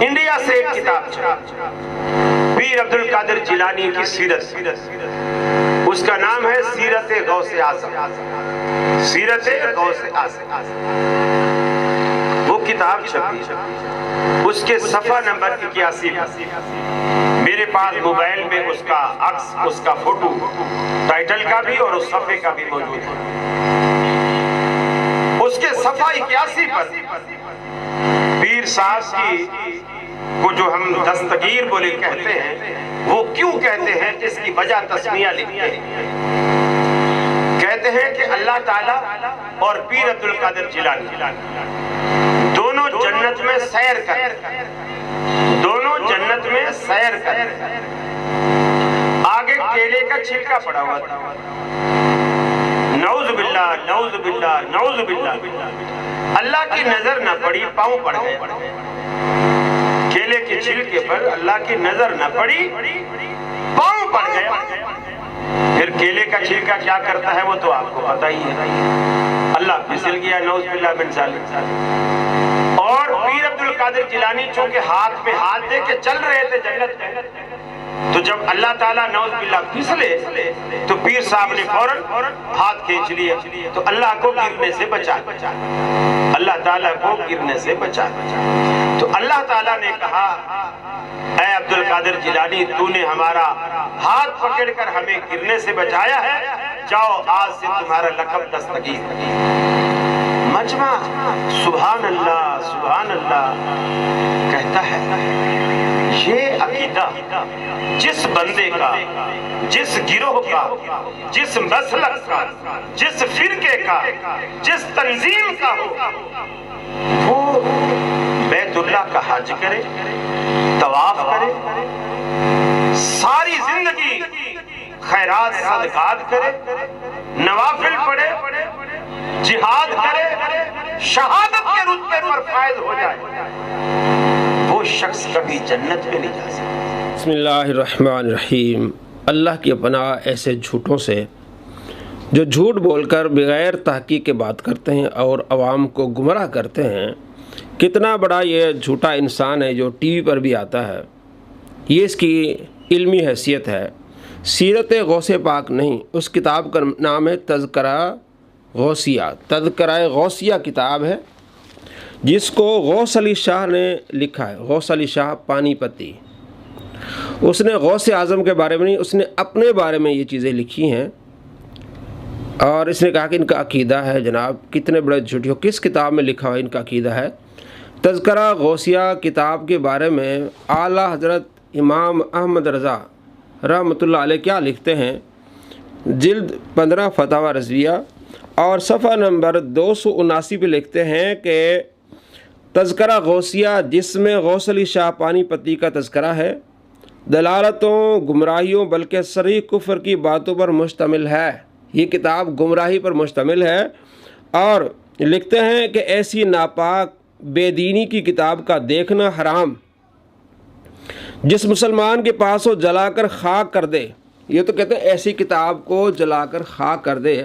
India سے ایک کتاب چھپی پیر عبد القادر جیلانی کی سیرت، اس کا نام ہے سیرت غوث اعظم، سیرت غوث اعظم۔ وہ کتاب چھپی، اس کے صفحہ نمبر 81 میرے پاس موبائل میں اس کا عکس، اس کا فوٹو، ٹائٹل کا بھی اور اس صفحے کا بھی موجود ہے۔ اس کے صفحہ 81 پر پیر صاحب کی کو جو ہم دستگیر بولے کہتے ہیں، وہ کیوں کہتے ہیں اس کی وجہ تسمیہ لکھتے ہیں۔ کہتے ہیں کہ اللہ تعالیٰ اور پیر عبد القادر جیلانی دونوں جنت میں سیر کرتے، دونوں جنت میں سیر کرتے، آگے کیلے کا چھلکا پڑا ہوا تھا، نعوذ باللہ نعوذ باللہ نعوذ باللہ، اللہ کی نظر نہ پڑی، پاؤں پڑ گئے، کیلے کے چھلکے پر اللہ کی نظر نہ پڑی، پاؤں پڑ گئے۔ پھر کیلے کا چھلکا کیا کرتا ہے وہ تو آپ کو پتہ ہی ہے، اللہ پھسل گیا، نعوذ باللہ من ذالک۔ اور پیر عبد القادر جیلانی چونکہ ہاتھ میں ہاتھ دے کے چل رہے تھے جنت میں، تو جب اللہ تعالیٰ نعوذ باللہ پھسلے تو پیر صاحب نے فوراً ہاتھ کھینچ لیا، تو اللہ کو گرنے سے بچا، اللہ تعالیٰ کو گرنے سے بچا۔ تو اللہ تعالیٰ نے کہا اے عبد القادر جیلانی، تو نے ہمارا ہاتھ پکڑ کر ہمیں گرنے سے بچایا ہے، جاؤ آج سے تمہارا لقب دستگیر۔ مجمع سبحان اللہ سبحان اللہ کہتا ہے، یہ عقیدہ جس بندے کا، جس گروہ کا، جس مسلک کا، جس فرقے کا، جس تنظیم کا ہو، وہ بیت اللہ کا حج کرے، طواف کرے، ساری زندگی خیرات صدقات کرے، نوافل پڑھے، جہاد کرے، شہادت کے رتبے پر فائز ہو جائے، وہ شخص کبھی جنت میں نہیں جا سکتا۔ بسم اللہ الرحمن الرحیم۔ اللہ کی پناہ ایسے جھوٹوں سے جو جھوٹ بول کر بغیر تحقیق کے بات کرتے ہیں اور عوام کو گمراہ کرتے ہیں۔ کتنا بڑا یہ جھوٹا انسان ہے جو ٹی وی پر بھی آتا ہے، یہ اس کی علمی حیثیت ہے۔ سیرت غوث پاک نہیں، اس کتاب کا نام ہے تذکرہ غوثیہ، تذکرہ غوثیہ کتاب ہے جس کو غوث علی شاہ نے لکھا ہے، غوث علی شاہ پانی پتی۔ اس نے غوث اعظم کے بارے میں نہیں، اس نے اپنے بارے میں یہ چیزیں لکھی ہیں، اور اس نے کہا کہ ان کا عقیدہ ہے جناب کتنے بڑے جھوٹی ہو۔ کس کتاب میں لکھا ہوا ان کا عقیدہ ہے؟ تذکرہ غوثیہ کتاب کے بارے میں اعلیٰ حضرت امام احمد رضا رحمۃ اللہ علیہ کیا لکھتے ہیں؟ جلد 15 فتاوی رضویہ اور صفحہ نمبر 279 پہ لکھتے ہیں کہ تذکرہ غوثیہ جس میں غوث علی شاہ پانی پتی کا تذکرہ ہے، دلالتوں، گمراہیوں بلکہ صریح کفر کی باتوں پر مشتمل ہے۔ یہ کتاب گمراہی پر مشتمل ہے، اور لکھتے ہیں کہ ایسی ناپاک بے دینی کی کتاب کا دیکھنا حرام، جس مسلمان کے پاس ہو جلا کر خاک کر دے۔ یہ تو کہتے ہیں ایسی کتاب کو جلا کر خاک کر دے۔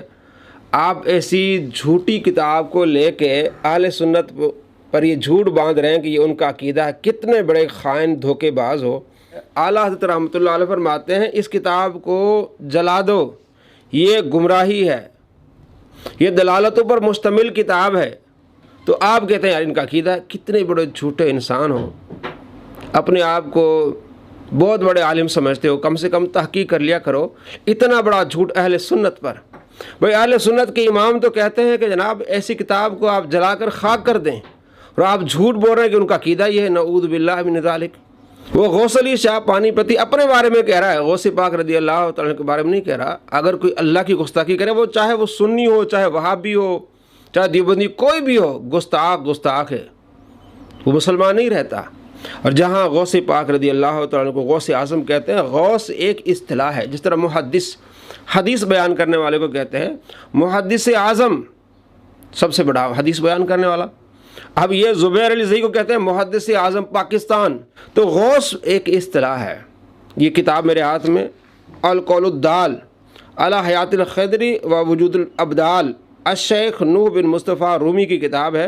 آپ ایسی جھوٹی کتاب کو لے کے اہل سنت پر یہ جھوٹ باندھ رہے ہیں کہ یہ ان کا عقیدہ ہے، کتنے بڑے خائن دھوکے باز ہو۔ اعلیٰ حضرت رحمۃ اللہ علیہ فرماتے ہیں اس کتاب کو جلا دو، یہ گمراہی ہے، یہ دلالتوں پر مشتمل کتاب ہے۔ تو آپ کہتے ہیں یار ان کا عقیدہ ہے، کتنے بڑے جھوٹے انسان ہو، اپنے آپ کو بہت بڑے عالم سمجھتے ہو، کم سے کم تحقیق کر لیا کرو۔ اتنا بڑا جھوٹ اہل سنت پر۔ بھائی اہل سنت کے امام تو کہتے ہیں کہ جناب ایسی کتاب کو آپ جلا کر خاک کر دیں، اور آپ جھوٹ بول رہے ہیں کہ ان کا عقیدہ یہ ہے، نعوذ باللہ من ذالک۔ وہ غوث علی شاہ پانی پتی اپنے بارے میں کہہ رہا ہے، غوث پاک رضی اللہ تعالیٰ کے بارے میں نہیں کہہ رہا۔ اگر کوئی اللہ کی گستاخی کرے، وہ چاہے وہ سنی ہو، چاہے وہابی ہو، چاہے دیوبندی، کوئی بھی ہو، گستاخ ہے، وہ مسلمان نہیں رہتا۔ اور جہاں غوث پاک رضی اللہ تعالیٰ کو غوث اعظم کہتے ہیں، غوث ایک اصطلاح ہے، جس طرح محدث حدیث بیان کرنے والے کو کہتے ہیں محدث اعظم، سب سے بڑا حدیث بیان کرنے والا۔ اب یہ زبیر علی زئی کو کہتے ہیں محدث اعظم پاکستان۔ تو غوث ایک اصطلاح ہے۔ یہ کتاب میرے ہاتھ میں القول الدال علی حیات الخضری و وجود الابدال، الشیخ نوح بن مصطفیٰ رومی کی کتاب ہے۔